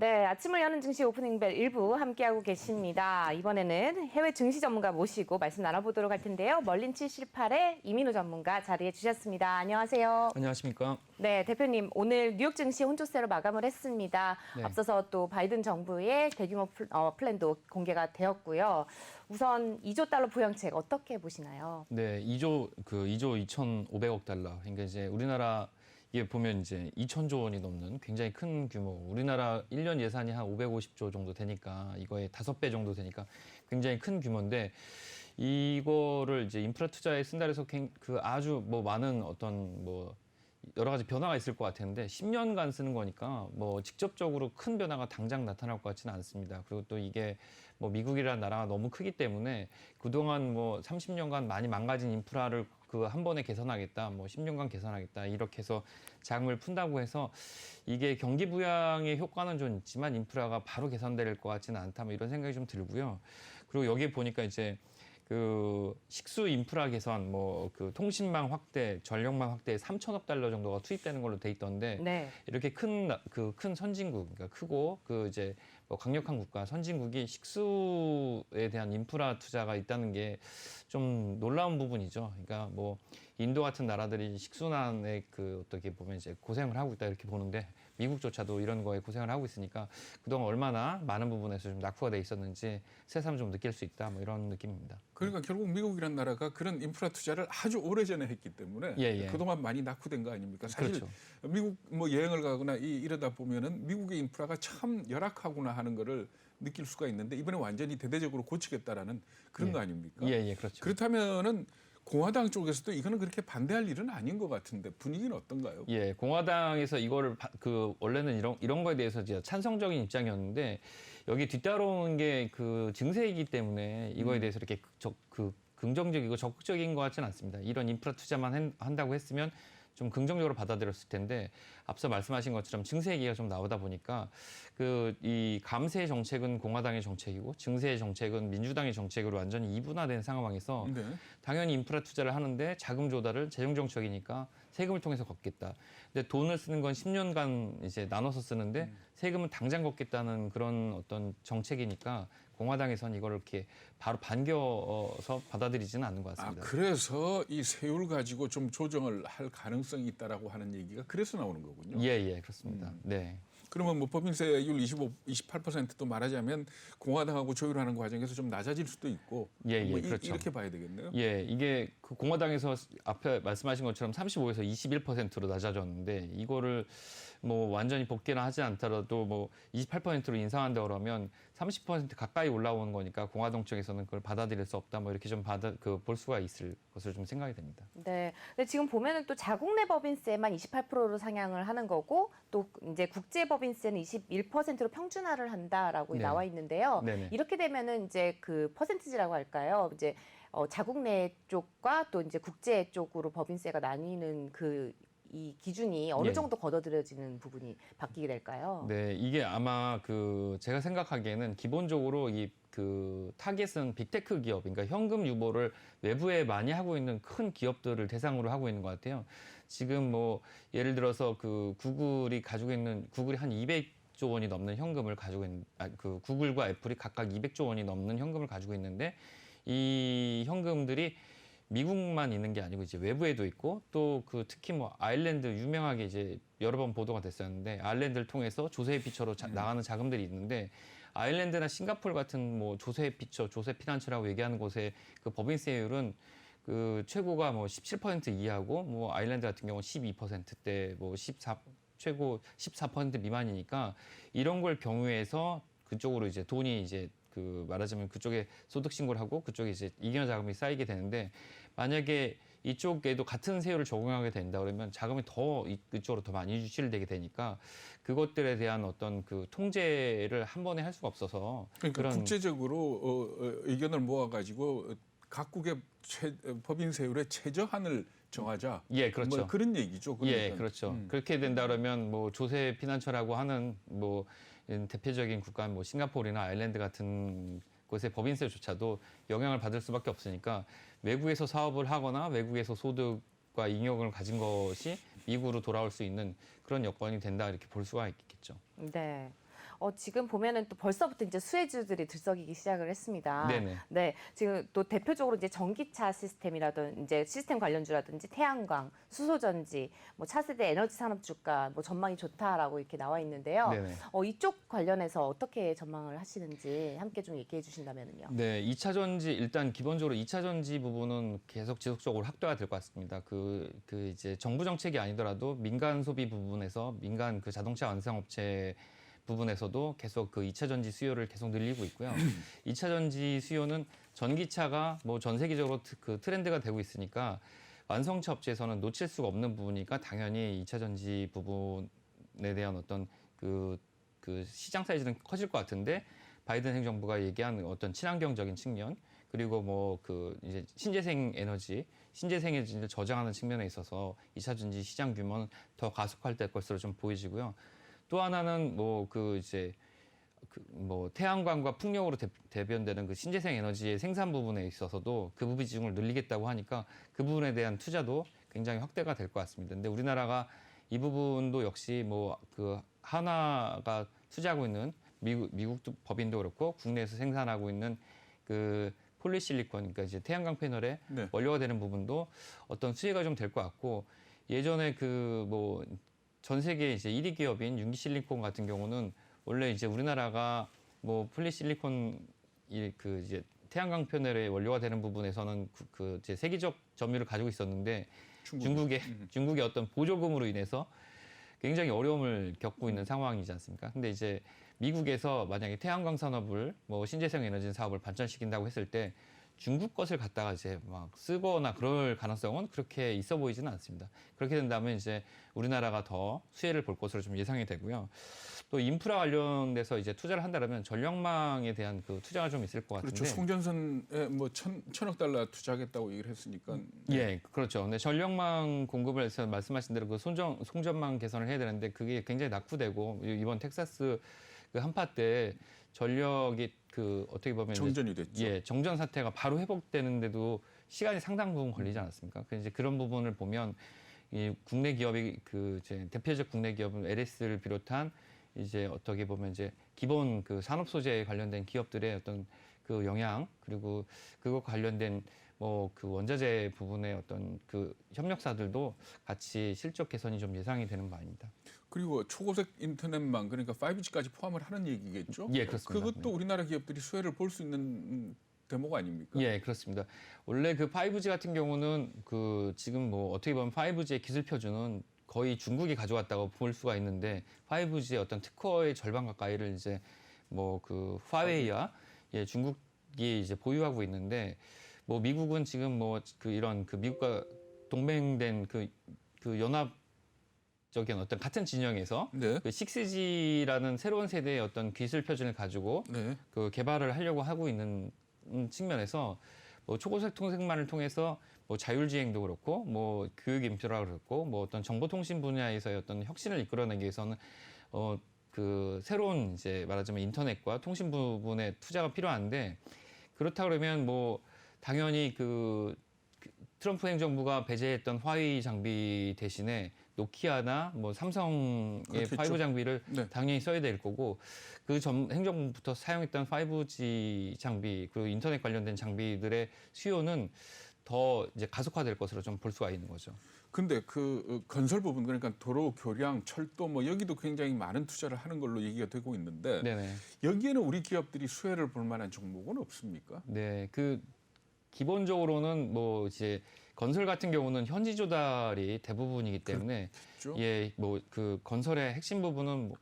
네, 아침을 여는 증시 오프닝벨 1부 함께하고 계십니다. 이번에는 해외 증시 전문가 모시고 말씀 나눠보도록 할 텐데요. 멀린 778의 이민호 전문가 자리해 주셨습니다. 안녕하세요. 안녕하십니까. 네, 대표님 오늘 뉴욕 증시 혼조세로 마감을 했습니다. 네. 앞서서 또 바이든 정부의 대규모 플랜도 공개가 되었고요. 우선 2조 달러 부양책 어떻게 보시나요? 네, 2조 2,500억 달러. 그러니까 이제 우리나라 이게 보면 이제 2,000조 원이 넘는 굉장히 큰 규모. 우리나라 1년 예산이 한 550조 정도 되니까 이거의 5배 정도 되니까 굉장히 큰 규모인데 이거를 이제 인프라 투자에 쓴다 해서 그 아주 뭐 많은 어떤 뭐 여러 가지 변화가 있을 것 같았는데 10년간 쓰는 거니까 뭐 직접적으로 큰 변화가 당장 나타날 것 같지는 않습니다. 그리고 또 이게 뭐 미국이라는 나라가 너무 크기 때문에 그동안 뭐 30년간 많이 망가진 인프라를 그 한 번에 개선하겠다, 뭐 10년간 개선하겠다 이렇게 해서 자금을 푼다고 해서 이게 경기 부양의 효과는 좀 있지만 인프라가 바로 개선될 것 같지는 않다, 뭐 이런 생각이 좀 들고요. 그리고 여기에 보니까 이제 그 식수 인프라 개선, 뭐 그 통신망 확대, 전력망 확대에 3천억 달러 정도가 투입되는 걸로 돼 있던데 네. 이렇게 큰 선진국, 그러니까 크고 그 이제 뭐 강력한 국가, 선진국이 식수에 대한 인프라 투자가 있다는 게 좀 놀라운 부분이죠. 그러니까 뭐 인도 같은 나라들이 식수난에 그 어떻게 보면 이제 고생을 하고 있다 이렇게 보는데 미국조차도 이런 거에 고생을 하고 있으니까 그동안 얼마나 많은 부분에서 좀 낙후가 돼 있었는지 새삼 좀 느낄 수 있다, 뭐 이런 느낌입니다. 그러니까 결국 미국이라는 나라가 그런 인프라 투자를 아주 오래전에 했기 때문에 그동안 많이 낙후된 거 아닙니까? 사실 그렇죠. 미국 뭐 여행을 가거나 이러다 보면은 미국의 인프라가 참 열악하구나 하는 거를 느낄 수가 있는데 이번에 완전히 대대적으로 고치겠다라는 그런 거 아닙니까? 그렇죠. 그렇다면은 공화당 쪽에서도 이거는 그렇게 반대할 일은 아닌 것 같은데 분위기는 어떤가요? 예, 공화당에서 이거를 원래는 이런 거에 대해서 이제 찬성적인 입장이었는데 여기 뒤따라오는 게 그 증세이기 때문에 이거에 대해서 이렇게 긍정적이고 적극적인 것 같지는 않습니다. 이런 인프라 투자만 한다고 했으면 좀 긍정적으로 받아들였을 텐데 앞서 말씀하신 것처럼 증세 얘기가 좀 나오다 보니까 이 감세 정책은 공화당의 정책이고 증세 정책은 민주당의 정책으로 완전히 이분화된 상황에서 당연히 인프라 투자를 하는데 자금 조달을 재정 정책이니까 세금을 통해서 걷겠다. 근데 돈을 쓰는 건 10년간 이제 나눠서 쓰는데 세금은 당장 걷겠다는 그런 어떤 정책이니까 공화당에서는 이걸 이렇게 바로 반겨서 받아들이지는 않는 것 같습니다. 그래서 이 세율 가지고 좀 조정을 할 가능성이 있다라고 하는 얘기가 그래서 나오는 거군요. 예, 그렇습니다. 네. 그러면 뭐 법인세율 28%도 말하자면 공화당하고 조율하는 과정에서 좀 낮아질 수도 있고 뭐 그렇죠. 이렇게 봐야 되겠네요. 예, 이게 그 공화당에서 앞에 말씀하신 것처럼 35에서 21%로 낮아졌는데 이거를 뭐 완전히 복귀나 하지 않더라도 뭐 28%로 인상한다 그러면 30% 가까이 올라오는 거니까 공화당 쪽에서는 그걸 받아들일 수 없다, 뭐 이렇게 좀 볼 수가 있을 것으로 좀 생각이 됩니다. 네. 근데 지금 보면은 또 자국 내 법인세만 28%로 상향을 하는 거고 또 이제 국제 법인세는 21%로 평준화를 한다라고 나와 있는데요. 네네. 이렇게 되면은 이제 그 퍼센티지라고 할까요? 이제 자국 내 쪽과 또 이제 국제 쪽으로 법인세가 나뉘는 이 기준이 어느 정도 걷어들여지는 부분이 바뀌게 될까요? 네, 이게 아마 제가 생각하기에는 기본적으로 타겟은 빅테크 기업, 그러니까 현금 유보를 외부에 많이 하고 있는 큰 기업들을 대상으로 하고 있는 것 같아요. 지금 뭐 예를 들어서 구글이 한 200조 원이 넘는 현금을 가지고 있는, 구글과 애플이 각각 200조 원이 넘는 현금을 가지고 있는데 이 현금들이 미국만 있는 게 아니고 이제 외부에도 있고 또 특히 뭐 아일랜드 유명하게 이제 여러 번 보도가 됐었는데 아일랜드를 통해서 조세 피처로 나가는 자금들이 있는데 아일랜드나 싱가포르 같은 뭐 조세 피처, 조세 피난처라고 얘기하는 곳의 그 법인세율은 최고가 뭐 17% 이하고 뭐 아일랜드 같은 경우는 12%대 뭐 최고 14% 미만이니까 이런 걸 경유해서 그쪽으로 이제 돈이 이제 말하자면 그쪽에 소득 신고를 하고 그쪽에 이제 이견 자금이 쌓이게 되는데 만약에 이쪽에도 같은 세율을 적용하게 된다 그러면 자금이 더 이쪽으로 더 많이 유출되게 되니까 그것들에 대한 어떤 통제를 한 번에 할 수가 없어서 그러니까 국제적으로 의견을 모아가지고 각국의 법인 세율의 최저한을 정하자. 예, 그렇죠. 뭐 그런 얘기죠. 그러니까. 예, 그렇죠. 그렇게 된다 그러면 뭐 조세 피난처라고 하는 뭐 대표적인 국가 뭐 싱가포르나 아일랜드 같은 곳의 법인세조차도 영향을 받을 수밖에 없으니까 외국에서 사업을 하거나 외국에서 소득과 잉여금을 가진 것이 미국으로 돌아올 수 있는 그런 여건이 된다 이렇게 볼 수가 있겠죠. 네. 지금 보면은 또 벌써부터 이제 수혜주들이 들썩이기 시작을 했습니다. 네네. 네, 지금 또 대표적으로 이제 전기차 시스템이라든지 이제 시스템 관련주라든지 태양광, 수소전지, 뭐 차세대 에너지 산업 주가 뭐 전망이 좋다라고 이렇게 나와 있는데요. 네네. 이쪽 관련해서 어떻게 전망을 하시는지 함께 좀 얘기해 주신다면요. 네, 2차 전지 일단 기본적으로 2차 전지 부분은 계속 지속적으로 확대가 될 것 같습니다. 그 이제 정부 정책이 아니더라도 민간 소비 부분에서 민간 그 자동차 완성업체 부분에서도 계속 그 2차 전지 수요를 계속 늘리고 있고요. 2차 전지 수요는 전기차가 뭐 전 세계적으로 그 트렌드가 되고 있으니까 완성차 업체에서는 놓칠 수가 없는 부분이니까 당연히 2차 전지 부분에 대한 어떤 그 시장 사이즈는 커질 것 같은데 바이든 행정부가 얘기한 어떤 친환경적인 측면 그리고 뭐 그 이제 신재생 에너지를 저장하는 측면에 있어서 2차 전지 시장 규모는 더 가속화될 것으로 좀 보이지고요. 또 하나는 뭐 그 이제 뭐 태양광과 풍력으로 대변되는 그 신재생 에너지의 생산 부분에 있어서도 그 부분 비중을 늘리겠다고 하니까 그 부분에 대한 투자도 굉장히 확대가 될 것 같습니다. 근데 우리나라가 이 부분도 역시 뭐 그 한화가 투자하고 있는 미국 법인도 그렇고 국내에서 생산하고 있는 그 폴리실리콘, 그러니까 이제 태양광 패널의 네. 원료가 되는 부분도 어떤 수혜가 좀 될 것 같고 예전에 그 뭐 전 세계 이제 1위 기업인 윤기실리콘 같은 경우는 원래 이제 우리나라가 뭐 폴리실리콘 그 이제 태양광 패널의 원료가 되는 부분에서는 그 이제 세계적 점유율을 가지고 있었는데 중국의 어떤 보조금으로 인해서 굉장히 어려움을 겪고 있는 상황이지 않습니까? 근데 이제 미국에서 만약에 태양광 산업을 뭐 신재생 에너지 사업을 발전시킨다고 했을 때 중국 것을 갖다가 이제 막 쓰거나 그럴 가능성은 그렇게 있어 보이지는 않습니다. 그렇게 된다면 이제 우리나라가 더 수혜를 볼 것으로 좀 예상이 되고요. 또 인프라 관련돼서 이제 투자를 한다면 전력망에 대한 그 투자가 좀 있을 것 같은데. 그렇죠. 송전선에 뭐 천억 달러 투자하겠다고 얘기를 했으니까. 예, 그렇죠. 근데 전력망 공급을 해서 말씀하신 대로 그 송전망 개선을 해야 되는데 그게 굉장히 낙후되고 이번 텍사스 그 한파 때 전력이 그 어떻게 보면 정전이 됐죠. 예, 정전 사태가 바로 회복되는데도 시간이 상당 부분 걸리지 않았습니까? 그 이제 그런 부분을 보면 이 국내 기업이 그 이제 대표적 국내 기업은 LS를 비롯한 이제 어떻게 보면 이제 기본 그 산업 소재에 관련된 기업들의 어떤 그 영향 그리고 그거 관련된 뭐 그 원자재 부분의 어떤 그 협력사들도 같이 실적 개선이 좀 예상이 되는 바입니다. 그리고 초고속 인터넷망 그러니까 5G까지 포함을 하는 얘기겠죠? 예, 그렇습니다. 그것도 우리나라 기업들이 수혜를 볼 수 있는 대목 아닙니까? 예, 그렇습니다. 원래 그 5G 같은 경우는 그 지금 뭐 어떻게 보면 5G의 기술 표준은 거의 중국이 가져왔다고 볼 수가 있는데 5G의 어떤 특허의 절반 가까이를 이제 뭐 그 화웨이와 예, 중국이 이제 보유하고 있는데 뭐 미국은 지금 뭐 그 이런 그 미국과 동맹된 그 연합적인 어떤 같은 진영에서 네. 그 6G라는 새로운 세대의 어떤 기술 표준을 가지고 네. 그 개발을 하려고 하고 있는 측면에서 뭐 초고속 통신망을 통해서 뭐 자율주행도 그렇고 뭐 교육 인프라 그렇고 뭐 어떤 정보통신 분야에서의 어떤 혁신을 이끌어내기 위해서는 그 새로운 이제 말하자면 인터넷과 통신 부분에 투자가 필요한데 그렇다 그러면 뭐 당연히 그 트럼프 행정부가 배제했던 화웨이 장비 대신에 노키아나 뭐 삼성의 그렇겠죠. 5G 장비를 네. 당연히 써야 될 거고 그 전 행정부부터 사용했던 5G 장비 그리고 인터넷 관련된 장비들의 수요는 더 이제 가속화될 것으로 좀 볼 수가 있는 거죠. 근데 그 건설 부분 그러니까 도로, 교량, 철도 뭐 여기도 굉장히 많은 투자를 하는 걸로 얘기가 되고 있는데 네네. 여기에는 우리 기업들이 수혜를 볼 만한 종목은 없습니까? 네, 그 기본적으로는 뭐 이제 건설 같은 경우는 현지 조달이 대부분이기 때문에 그렇죠? 예, 뭐 그 건설의 핵심 부분은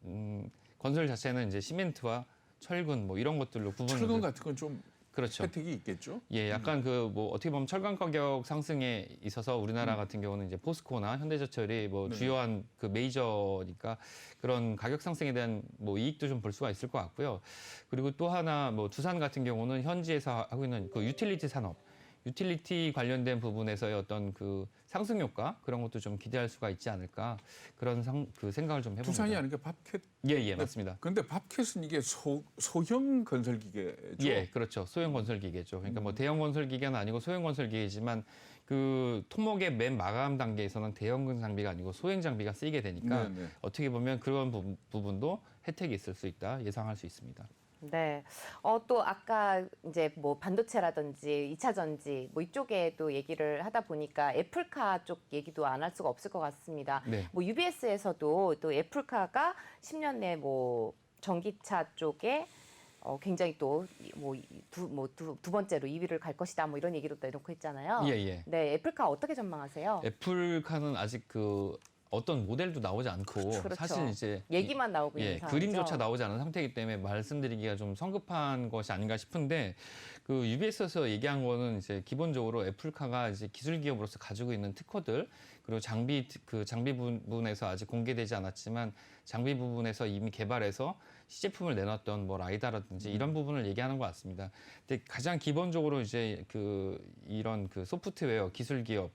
뭐, 건설 자체는 이제 시멘트와 철근 뭐 이런 것들로 구분을 철근 같은 건 좀 그렇죠. 혜택이 있겠죠? 예, 약간 그 뭐 어떻게 보면 철강 가격 상승에 있어서 우리나라 같은 경우는 이제 포스코나 현대제철이 뭐 네. 주요한 그 메이저니까 그런 가격 상승에 대한 뭐 이익도 좀 볼 수가 있을 것 같고요. 그리고 또 하나 뭐 두산 같은 경우는 현지에서 하고 있는 그 유틸리티 산업, 유틸리티 관련된 부분에서의 어떤 그 상승 효과 그런 것도 좀 기대할 수가 있지 않을까 그런 그 생각을 좀 해봅니다. 두산이 아니니까 밥캣. 예, 맞습니다. 근데 밥캣은 이게 소형 건설 기계죠? 예, 그렇죠. 소형 건설 기계죠. 그러니까 뭐 대형 건설 기계는 아니고 소형 건설 기계지만 그 토목의 맨 마감 단계에서는 대형 장비가 아니고 소형 장비가 쓰이게 되니까 네. 어떻게 보면 그런 부분도 혜택이 있을 수 있다 예상할 수 있습니다. 네. 또 아까 이제 뭐 반도체라든지 2차 전지 뭐 이쪽에 또 얘기를 하다 보니까 애플카 쪽 얘기도 안 할 수가 없을 것 같습니다. 네. 뭐 UBS에서도 또 애플카가 10년 내 뭐 전기차 쪽에 굉장히 또 두 번째로 2위를 갈 것이다 뭐 이런 얘기도 내놓고 있잖아요. 예, 예. 네, 애플카 어떻게 전망하세요? 애플카는 아직 그 어떤 모델도 나오지 않고 그렇죠. 사실 이제 얘기만 나오고 있는 상황이죠. 그림조차 나오지 않은 상태이기 때문에 말씀드리기가 좀 성급한 것이 아닌가 싶은데 그 UBS에서 얘기한 거는 이제 기본적으로 애플카가 이제 기술 기업으로서 가지고 있는 특허들 그리고 장비 부분에서 아직 공개되지 않았지만 장비 부분에서 이미 개발해서 시제품을 내놨던 뭐 라이다라든지 이런 부분을 얘기하는 것 같습니다. 근데 가장 기본적으로 이제 이런 소프트웨어 기술 기업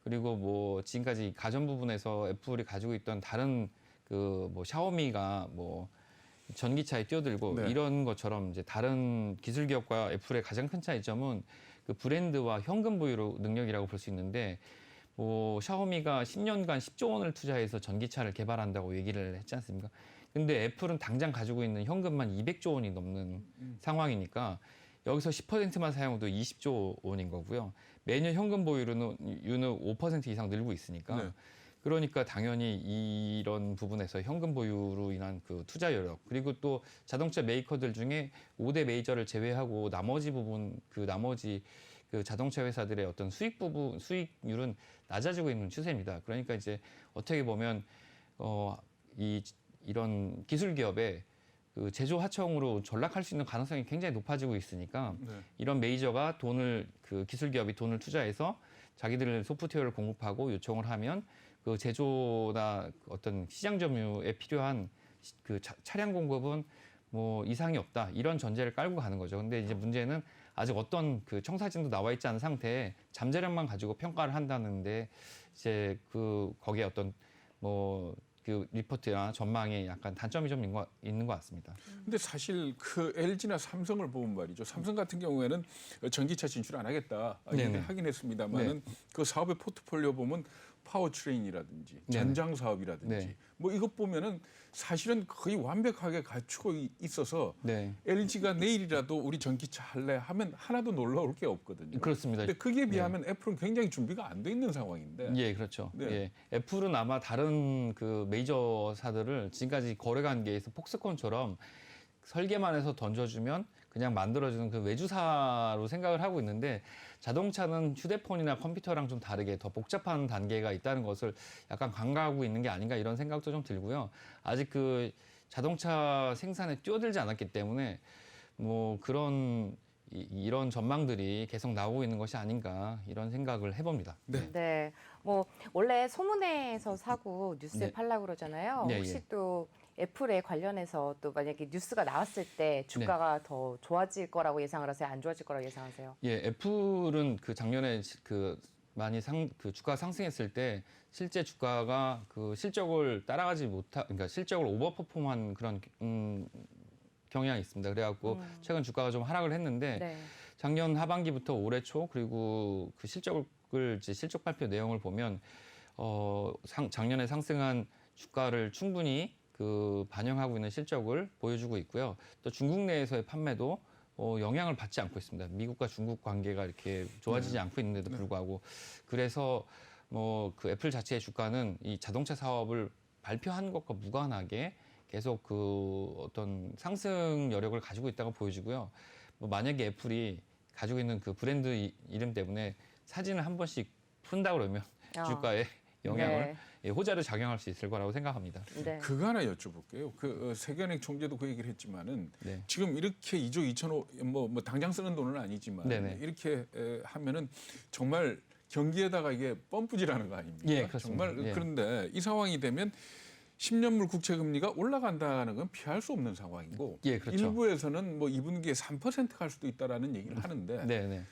그리고 뭐 지금까지 가전 부분에서 애플이 가지고 있던 다른 뭐 샤오미가 뭐 전기차에 뛰어들고 네. 이런 것처럼 이제 다른 기술 기업과 애플의 가장 큰 차이점은 그 브랜드와 현금 보유 능력이라고 볼 수 있는데 뭐 샤오미가 10년간 10조 원을 투자해서 전기차를 개발한다고 얘기를 했지 않습니까? 근데 애플은 당장 가지고 있는 현금만 200조 원이 넘는 상황이니까 여기서 10%만 사용해도 20조 원인 거고요. 매년 현금 보유는 5% 이상 늘고 있으니까 네. 그러니까 당연히 이런 부분에서 현금 보유로 인한 그 투자 여력 그리고 또 자동차 메이커들 중에 5대 메이저를 제외하고 나머지 부분 나머지 자동차 회사들의 어떤 수익률은 낮아지고 있는 추세입니다. 그러니까 이제 어떻게 보면 이런 기술 기업의 그 제조 하청으로 전락할 수 있는 가능성이 굉장히 높아지고 있으니까 네. 이런 메이저가 기술 기업이 돈을 투자해서 자기들 소프트웨어를 공급하고 요청을 하면 그 제조나 어떤 시장 점유에 필요한 차량 공급은 뭐 이상이 없다 이런 전제를 깔고 가는 거죠. 근데 이제 문제는 아직 어떤 청사진도 나와 있지 않은 상태에 잠재력만 가지고 평가를 한다는데 이제 거기에 어떤 리포트나 전망에 약간 단점이 좀 있는 것 같습니다. 근데 사실 LG나 삼성을 보면 말이죠. 삼성 같은 경우에는 전기차 진출 안 하겠다 네네. 하긴 했습니다만은 그 사업의 포트폴리오 보면 파워트레인이라든지 네네. 전장 사업이라든지 네. 뭐 이것 보면은 사실은 거의 완벽하게 갖추고 있어서 네, LG가 내일이라도 우리 전기차 할래 하면 하나도 놀라울 게 없거든요. 그렇습니다. 근데 그게 비하면 애플은 굉장히 준비가 안 돼 있는 상황인데. 예, 그렇죠. 네. 예, 애플은 아마 다른 메이저사들을 지금까지 거래 관계에서 폭스콘처럼 설계만 해서 던져주면 그냥 만들어주는 외주사로 생각을 하고 있는데 자동차는 휴대폰이나 컴퓨터랑 좀 다르게 더 복잡한 단계가 있다는 것을 약간 간과하고 있는 게 아닌가 이런 생각도 좀 들고요. 아직 자동차 생산에 뛰어들지 않았기 때문에 뭐 이런 전망들이 계속 나오고 있는 것이 아닌가 이런 생각을 해봅니다. 네. 네. 뭐 원래 소문에서 사고 뉴스에 네. 팔라고 그러잖아요. 네, 혹시 예. 또 애플에 관련해서 또 만약에 뉴스가 나왔을 때 주가가 더 좋아질 거라고 예상을 하세요? 안 좋아질 거라고 예상하세요? 예, 애플은 작년에 많이 주가 상승했을 때 실제 주가가 실적을 따라가지 그러니까 실적을 오버퍼폼한 그런 경향이 있습니다. 그래갖고 최근 주가가 좀 하락을 했는데 네. 작년 하반기부터 올해 초 그리고 실적 발표 내용을 보면 작년에 상승한 주가를 충분히 반영하고 있는 실적을 보여주고 있고요. 또 중국 내에서의 판매도 영향을 받지 않고 있습니다. 미국과 중국 관계가 이렇게 좋아지지 않고 있는데도 불구하고 그래서 애플 자체의 주가는 이 자동차 사업을 발표한 것과 무관하게 계속 어떤 상승 여력을 가지고 있다고 보여지고요. 만약에 애플이 가지고 있는 브랜드 이름 때문에 사진을 한 번씩 푼다 그러면 주가에 영향을 호재로 작용할 수 있을 거라고 생각합니다. 네. 그거 하나 여쭤볼게요. 세계은행 총재도 그 얘기를 했지만은 네. 지금 이렇게 2조 2천억 뭐 당장 쓰는 돈은 아니지만 네네. 이렇게 하면은 정말 경기에다가 이게 펌프질하는 거 아닙니까? 예, 그렇습니다. 정말 예. 그런데 이 상황이 되면 10년물 국채 금리가 올라간다는 건 피할 수 없는 상황이고 예, 그렇죠. 일부에서는 뭐 2분기에 3% 갈 수도 있다라는 얘기를 하는데 네.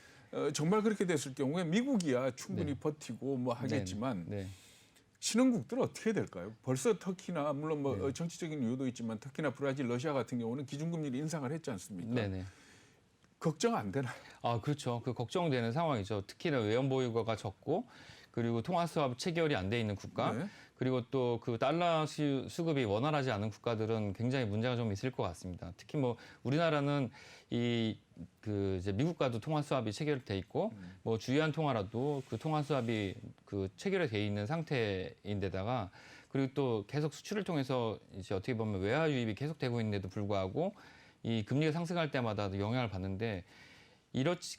정말 그렇게 됐을 경우에 미국이야 충분히 버티고 뭐 하겠지만 네. 신흥국들 어떻게 될까요? 벌써 터키나 물론 뭐 네. 정치적인 이유도 있지만 터키나 브라질, 러시아 같은 경우는 기준금리를 인상을 했지 않습니까? 네네. 걱정 안 되나요? 아, 그렇죠. 걱정되는 상황이죠. 특히나 외환 보유고가 적고 그리고 통화 수합 체결이 안 돼 있는 국가, 네. 그리고 또 그 달러 수급이 원활하지 않은 국가들은 굉장히 문제가 좀 있을 것 같습니다. 특히 뭐 우리나라는 이제 미국과도 통화 수합이 체결돼 있고 뭐 주요한 통화라도 그 통화 수합이 그 체결이 돼 있는 상태인데다가 그리고 또 계속 수출을 통해서 이제 어떻게 보면 외화 유입이 계속되고 있는데도 불구하고 이 금리가 상승할 때마다 영향을 받는데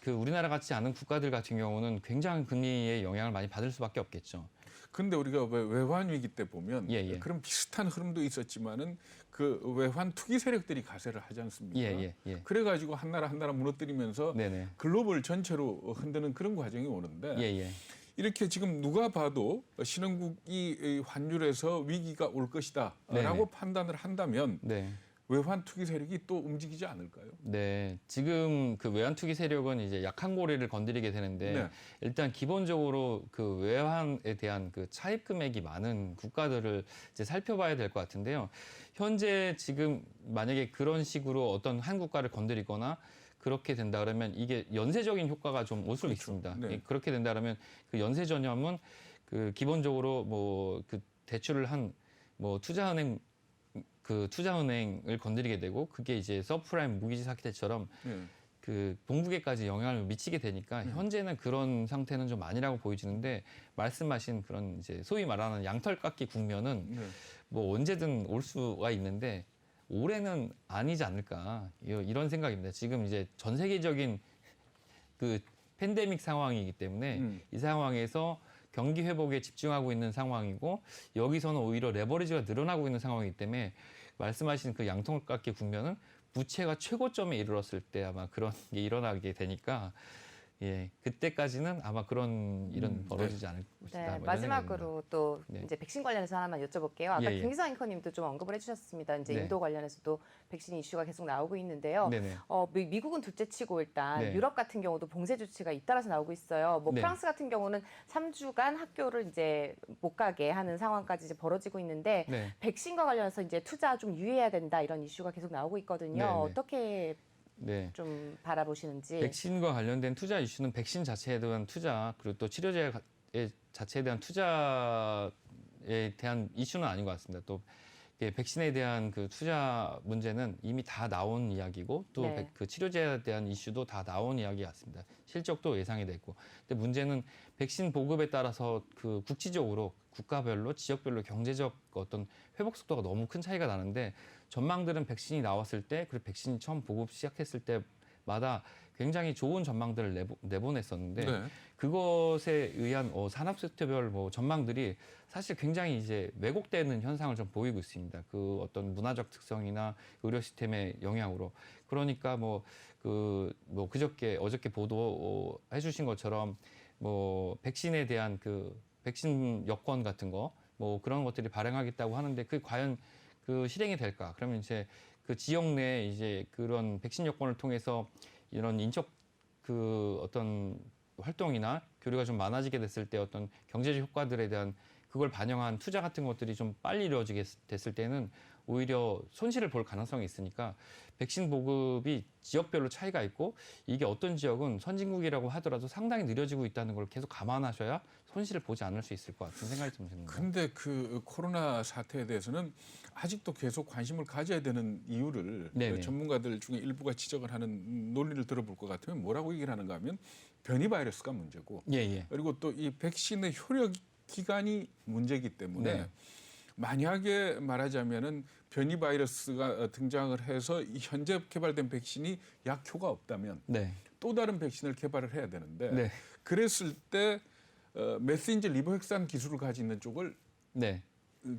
우리나라 같지 않은 국가들 같은 경우는 굉장히 금리의 영향을 많이 받을 수밖에 없겠죠. 그런데 우리가 외환 위기 때 보면 예, 예. 그런 비슷한 흐름도 있었지만은 그 외환 투기 세력들이 가세를 하지 않습니까? 예. 그래가지고 한 나라 무너뜨리면서 네네. 글로벌 전체로 흔드는 그런 과정이 오는데 예. 이렇게 지금 누가 봐도 신흥국이 환율에서 위기가 올 것이다라고 네네. 판단을 한다면 네. 외환 투기 세력이 또 움직이지 않을까요? 네, 지금 그 외환 투기 세력은 이제 약한 고리를 건드리게 되는데 네. 일단 기본적으로 그 외환에 대한 그 차입 금액이 많은 국가들을 이제 살펴봐야 될 것 같은데요. 현재 지금 만약에 그런 식으로 어떤 한 국가를 건드리거나 그렇게 된다 그러면 이게 연쇄적인 효과가 좀 올 수 그렇죠. 있습니다. 네. 그렇게 된다 그러면 그 연쇄 전염은 그 기본적으로 뭐 그 대출을 한 뭐 투자은행을 건드리게 되고 그게 이제 서프라임 무기지 사태처럼 네. 그 본국에까지 영향을 미치게 되니까 현재는 그런 상태는 좀 아니라고 보여지는데 말씀하신 그런 이제 소위 말하는 양털깎기 국면은 네. 뭐 언제든 올 수가 있는데 올해는 아니지 않을까 이런 생각입니다. 지금 이제 전 세계적인 그 팬데믹 상황이기 때문에 이 상황에서 경기 회복에 집중하고 있는 상황이고 여기서는 오히려 레버리지가 늘어나고 있는 상황이기 때문에 말씀하신 그 양털깎기 국면은 부채가 최고점에 이르렀을 때 아마 그런 게 일어나게 되니까 예, 그때까지는 아마 그런 일은 벌어지지 않을 것이다. 네, 뭐 이런 마지막으로 또 네. 이제 백신 관련해서 하나만 여쭤볼게요. 아까 예, 예. 김기성 앵커님도 좀 언급을 해주셨습니다. 이제 네. 인도 관련해서도 백신 이슈가 계속 나오고 있는데요. 네네. 미국은 둘째치고 일단 네. 유럽 같은 경우도 봉쇄 조치가 잇따라서 나오고 있어요. 뭐 네. 프랑스 같은 경우는 3주간 학교를 이제 못 가게 하는 상황까지 이제 벌어지고 있는데 네. 백신과 관련해서 이제 투자 좀 유의해야 된다 이런 이슈가 계속 나오고 있거든요. 네, 네. 어떻게 네. 좀 바라보시는지. 백신과 관련된 투자 이슈는 백신 자체에 대한 투자 그리고 또 치료제 자체에 대한 투자에 대한 이슈는 아닌 것 같습니다. 또 백신에 대한 그 투자 문제는 이미 다 나온 이야기고 또 네. 그 치료제에 대한 이슈도 다 나온 이야기 같습니다. 실적도 예상이 됐고. 근데 문제는 백신 보급에 따라서 그 국지적으로 국가별로 지역별로 경제적 어떤 회복 속도가 너무 큰 차이가 나는데 전망들은 백신이 나왔을 때 그리고 백신이 처음 보급 시작했을 때마다 굉장히 좋은 전망들을 내보냈었는데 네. 그것에 의한 산업 섹터별 뭐 전망들이 사실 굉장히 이제 왜곡되는 현상을 좀 보이고 있습니다. 그 어떤 문화적 특성이나 의료 시스템의 영향으로. 그러니까 어저께 보도해 주신 것처럼 뭐 백신에 대한 그 백신 여권 같은 거 뭐 그런 것들이 발행하겠다고 하는데 그게 과연 그 실행이 될까? 그러면 이제 그 지역 내 이제 그런 백신 여권을 통해서 이런 인적 그 어떤 활동이나 교류가 좀 많아지게 됐을 때 어떤 경제적 효과들에 대한 그걸 반영한 투자 같은 것들이 좀 빨리 이루어지게 됐을 때는 오히려 손실을 볼 가능성이 있으니까 백신 보급이 지역별로 차이가 있고 이게 어떤 지역은 선진국이라고 하더라도 상당히 느려지고 있다는 걸 계속 감안하셔야 손실을 보지 않을 수 있을 것 같은 생각이 좀 듭니다. 근데 그 코로나 사태에 대해서는 아직도 계속 관심을 가져야 되는 이유를 네네. 전문가들 중에 일부가 지적을 하는 논리를 들어볼 것 같으면 뭐라고 얘기를 하는가 하면 변이 바이러스가 문제고 예. 그리고 또 이 백신의 효력 기간이 문제이기 때문에 네. 만약에 말하자면은 변이 바이러스가 등장을 해서 이 현재 개발된 백신이 약효가 없다면 네. 또 다른 백신을 개발을 해야 되는데 네. 그랬을 때 메신저 리보핵산 기술을 가지고 있는 쪽을 네.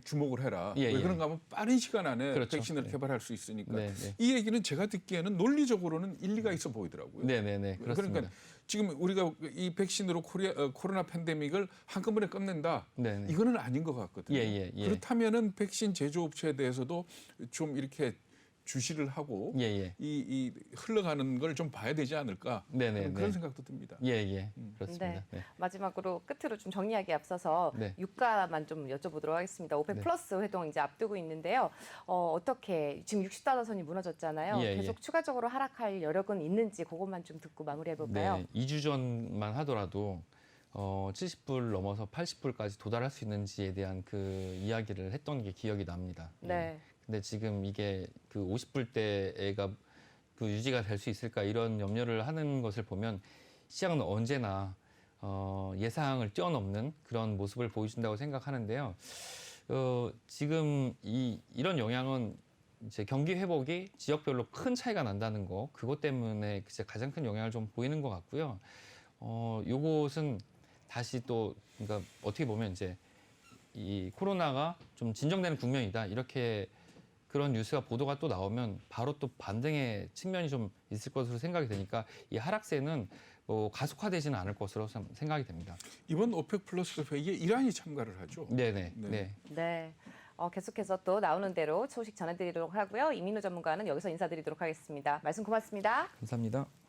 주목을 해라. 예, 왜 예. 그런가 하면 빠른 시간 안에 그렇죠. 백신을 네. 개발할 수 있으니까. 네. 이 얘기는 제가 듣기에는 논리적으로는 일리가 있어 보이더라고요. 네. 그렇습니다. 그러니까 지금 우리가 이 백신으로 코로나 팬데믹을 한꺼번에 끝낸다. 네네. 이거는 아닌 것 같거든요. 예. 그렇다면은 백신 제조업체에 대해서도 좀 이렇게 주시를 하고 예. 이 흘러가는 걸 좀 봐야 되지 않을까 네네. 그런 생각도 듭니다. 예. 그렇습니다. 네. 마지막으로 끝으로 좀 정리하기 앞서서 네. 유가만 좀 여쭤보도록 하겠습니다. 오펙 네. 플러스 회동 이제 앞두고 있는데요. 어떻게 지금 60달러 선이 무너졌잖아요. 예. 계속 추가적으로 하락할 여력은 있는지 그것만 좀 듣고 마무리해 볼까요? 네. 2주 전만 하더라도 70불 넘어서 80불까지 도달할 수 있는지에 대한 그 이야기를 했던 게 기억이 납니다. 네. 근데 지금 이게 그 50불대가 그 유지가 될 수 있을까 이런 염려를 하는 것을 보면 시장은 언제나 예상을 뛰어넘는 그런 모습을 보여준다고 생각하는데요. 지금 이런 영향은 이제 경기 회복이 지역별로 큰 차이가 난다는 거, 그것 때문에 진짜 가장 큰 영향을 좀 보이는 것 같고요. 요것은 다시 또 그러니까 어떻게 보면 이제 이 코로나가 좀 진정되는 국면이다 이렇게 그런 뉴스가 보도가 또 나오면 바로 또 반등의 측면이 좀 있을 것으로 생각이 되니까 이 하락세는 가속화되지는 않을 것으로 생각이 됩니다. 이번 오펙 플러스 회의에 이란이 참가를 하죠. 네네. 네. 네. 네. 계속해서 또 나오는 대로 소식 전해드리도록 하고요. 이민우 전문가는 여기서 인사드리도록 하겠습니다. 말씀 고맙습니다. 감사합니다.